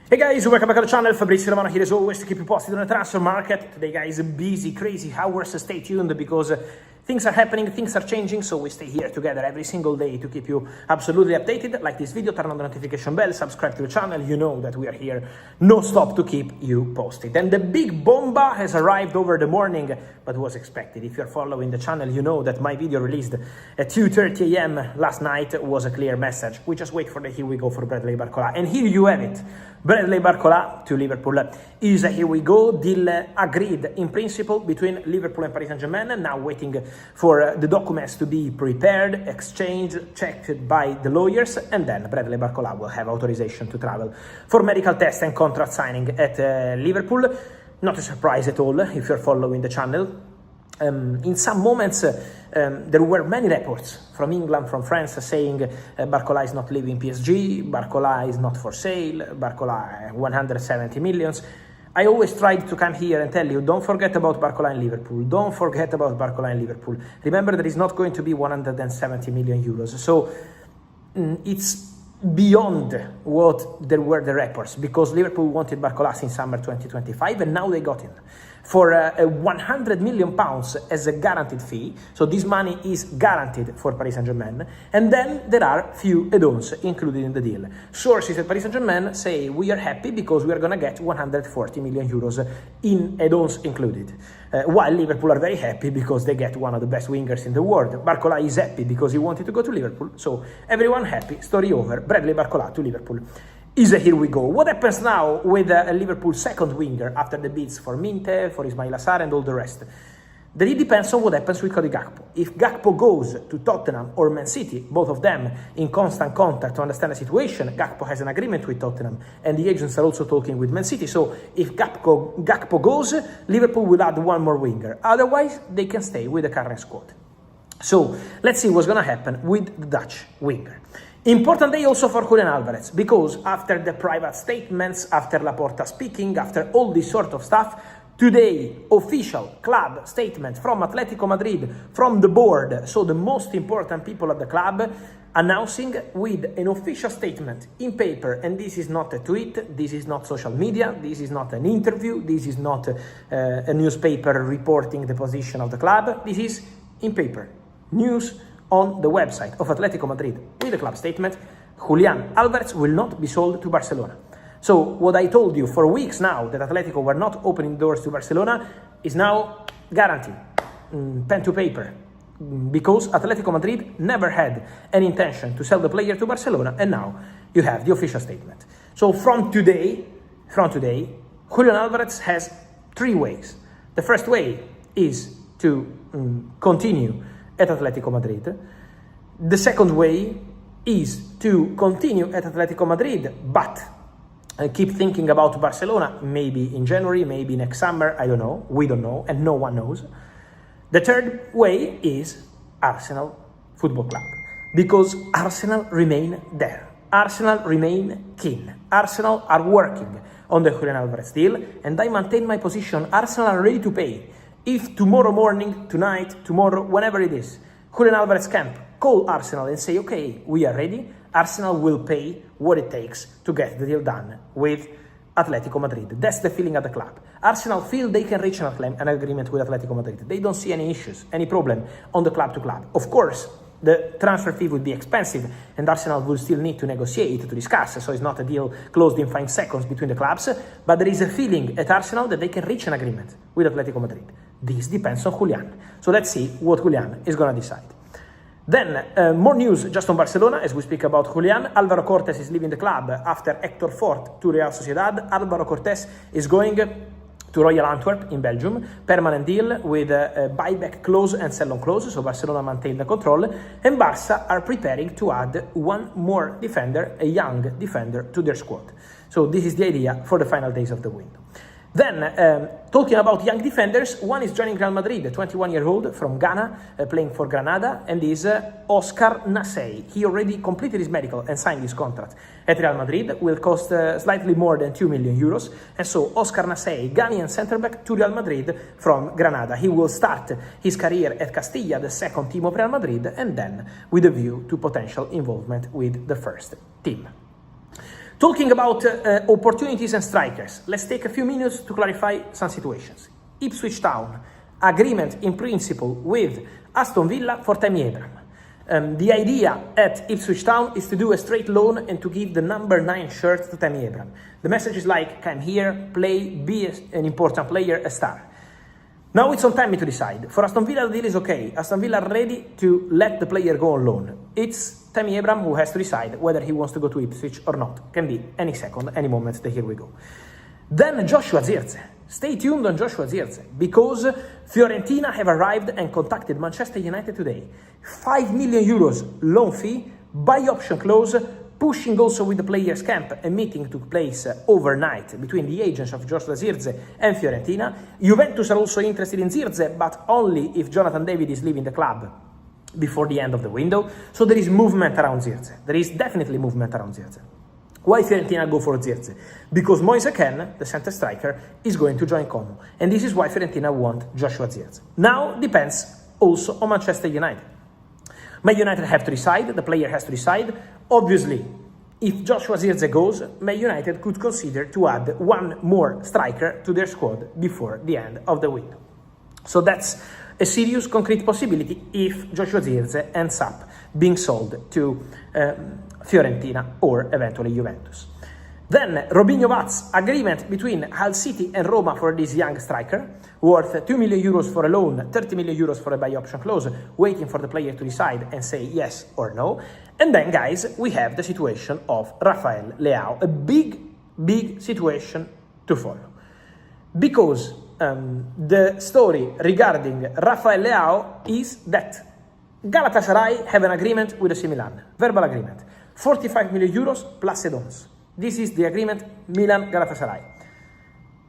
Hey guys, welcome back to the channel. Fabrizio Romano here as always to keep you posted on the transfer market. Today guys, busy, crazy hours, so stay tuned because things are happening, things are changing, so we stay here together every single day to keep you absolutely updated. Like this video, turn on the notification bell, subscribe to the channel, you know that we are here non-stop to keep you posted. And the big bomba has arrived over the morning, but was expected. If you're following the channel, you know that my video released at 2:30 a.m. last night was a clear message. We just wait for the here we go for Bradley Barcola. And here you have it. Bradley Barcola to Liverpool is a here we go deal agreed in principle between Liverpool and Paris Saint-Germain. Now waiting for the documents to be prepared, exchanged, checked by the lawyers, and then Bradley Barcola will have authorization to travel for medical test and contract signing at Liverpool. Not a surprise at all if you're following the channel. In some moments, there were many reports from England, from France, saying Barcola is not leaving PSG, Barcola is not for sale, Barcola 170 millions. I always tried to come here and tell you, don't forget about Barcola in Liverpool, don't forget about Barcola in Liverpool. Remember, there is not going to be 170 million euros. So it's beyond what there were the reports, because Liverpool wanted Barcola in summer 2025 and now they got him for 100 million pounds as a guaranteed fee. So this money is guaranteed for Paris Saint-Germain, and then there are few add-ons included in the deal. Sources at Paris Saint-Germain say we are happy because we are going to get 140 million euros in add-ons included, while Liverpool are very happy because they get one of the best wingers in the world. Barcola is happy because he wanted to go to Liverpool, so everyone happy, story over. Bradley Barcola to Liverpool is a here we go. What happens now with a Liverpool second winger after the bids for Minte, for Ismail Assar and all the rest? That it depends on what happens with Gakpo. If Gakpo goes to Tottenham or Man City, both of them in constant contact to understand the situation, Gakpo has an agreement with Tottenham and the agents are also talking with Man City. So if Gakpo goes, Liverpool will add one more winger. Otherwise, they can stay with the current squad. So let's see what's going to happen with the Dutch winger. Important day also for Julián Alvarez, because after the private statements, after Laporta speaking, after all this sort of stuff, today, official club statement from Atletico Madrid, from the board, so the most important people at the club, announcing with an official statement in paper, and this is not a tweet, this is not social media, this is not an interview, this is not a newspaper reporting the position of the club, this is in paper, news on the website of Atletico Madrid with the club statement. Julián Alvarez will not be sold to Barcelona. So what I told you for weeks now, that Atletico were not opening doors to Barcelona, is now guaranteed, pen to paper, because Atletico Madrid never had an intention to sell the player to Barcelona, and now you have the official statement. So from today, Julián Alvarez has three ways. The first way is to continue at Atletico Madrid. The second way is to continue at Atletico Madrid, but keep thinking about Barcelona, maybe in January, maybe next summer, I don't know, we don't know, and no one knows. The third way is Arsenal Football Club, because Arsenal remain there. Arsenal remain keen. Arsenal are working on the Julián Alvarez deal, and I maintain my position. Arsenal are ready to pay. If tomorrow morning, tonight, tomorrow, whenever it is, Julián Alvarez camp call Arsenal and say, okay, we are ready, Arsenal will pay what it takes to get the deal done with Atletico Madrid. That's the feeling at the club. Arsenal feel they can reach an agreement with Atletico Madrid. They don't see any issues, any problem on the club to club. Of course, the transfer fee would be expensive and Arsenal will still need to negotiate, to discuss, so it's not a deal closed in 5 seconds between the clubs, but there is a feeling at Arsenal that they can reach an agreement with Atletico Madrid. This depends on Julián. So let's see what Julián is going to decide. Then, more news just on Barcelona as we speak about Julián. Álvaro Cortés is leaving the club after Héctor Fort to Real Sociedad. Álvaro Cortés is going to Royal Antwerp in Belgium, permanent deal with a buyback clause and sell-on clause, so Barcelona maintain the control, and Barça are preparing to add one more defender, a young defender, to their squad. So this is the idea for the final days of the window. Then, talking about young defenders, one is joining Real Madrid, a 21-year-old from Ghana, playing for Granada, and is Oscar Nassei. He already completed his medical and signed his contract at Real Madrid, will cost slightly more than 2 million euros, and so Oscar Nassei, Ghanaian centre-back to Real Madrid from Granada. He will start his career at Castilla, the second team of Real Madrid, and then with a view to potential involvement with the first team. Talking about opportunities and strikers, let's take a few minutes to clarify some situations. Ipswich Town, agreement in principle with Aston Villa for Tammy Abraham. The idea at Ipswich Town is to do a straight loan and to give the number 9 shirt to Tammy Abraham. The message is like, come here, play, be an important player, a star. Now it's on Tammy to decide. For Aston Villa, the deal is okay. Aston Villa are ready to let the player go on loan. It's Tammy Abraham who has to decide whether he wants to go to Ipswich or not. Can be any second, any moment, here we go. Then Joshua Zirkzee. Stay tuned on Joshua Zirkzee, because Fiorentina have arrived and contacted Manchester United today. 5 million euros loan fee, buy option clause, pushing also with the players' camp. A meeting took place overnight between the agents of Joshua Zirkzee and Fiorentina. Juventus are also interested in Zirkzee, but only if Jonathan David is leaving the club before the end of the window. So there is movement around Zirkzee. There is definitely movement around Zirkzee. Why Fiorentina go for Zirkzee? Because Moise Kean, the center striker, is going to join Como. And this is why Fiorentina want Joshua Zirkzee. Now depends also on Manchester United. Man United have to decide, the player has to decide. Obviously, if Joshua Zirkzee goes, Man United could consider to add one more striker to their squad before the end of the window. So that's a serious, concrete possibility if Joshua Zirkzee ends up being sold to Fiorentina or eventually Juventus. Then Robinho Vaz, agreement between Hull City and Roma for this young striker, worth 2 million euros for a loan, 30 million euros for a buy option clause, waiting for the player to decide and say yes or no. And then, guys, we have the situation of Rafael Leão, a big situation to follow. Because the story regarding Rafael Leão is that Galatasaray have an agreement with AC Milan, verbal agreement, 45 million euros plus add-ons. This is the agreement Milan-Galatasaray.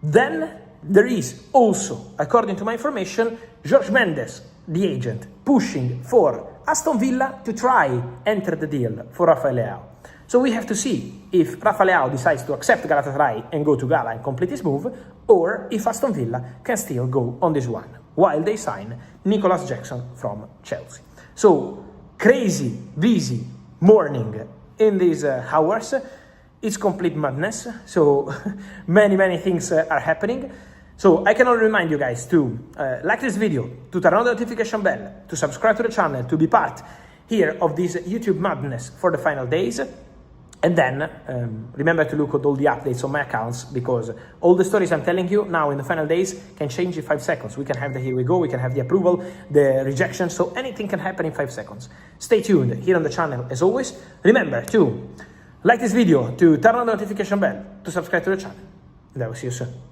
Then there is also, according to my information, Jorge Mendes, the agent, pushing for Aston Villa to try enter the deal for Rafael Leão. So we have to see if Rafael Leão decides to accept Galatasaray and go to Gala and complete his move, or if Aston Villa can still go on this one, while they sign Nicholas Jackson from Chelsea. So, crazy, busy morning in these hours. It's complete madness. So, many things are happening. So, I can only remind you guys to like this video, to turn on the notification bell, to subscribe to the channel, to be part here of this YouTube madness for the final days. And then remember to look at all the updates on my accounts, because all the stories I'm telling you now in the final days can change in 5 seconds. We can have the here we go, we can have the approval, the rejection, so anything can happen in 5 seconds. Stay tuned here on the channel as always. Remember to like this video, to turn on the notification bell, to subscribe to the channel. And I will see you soon.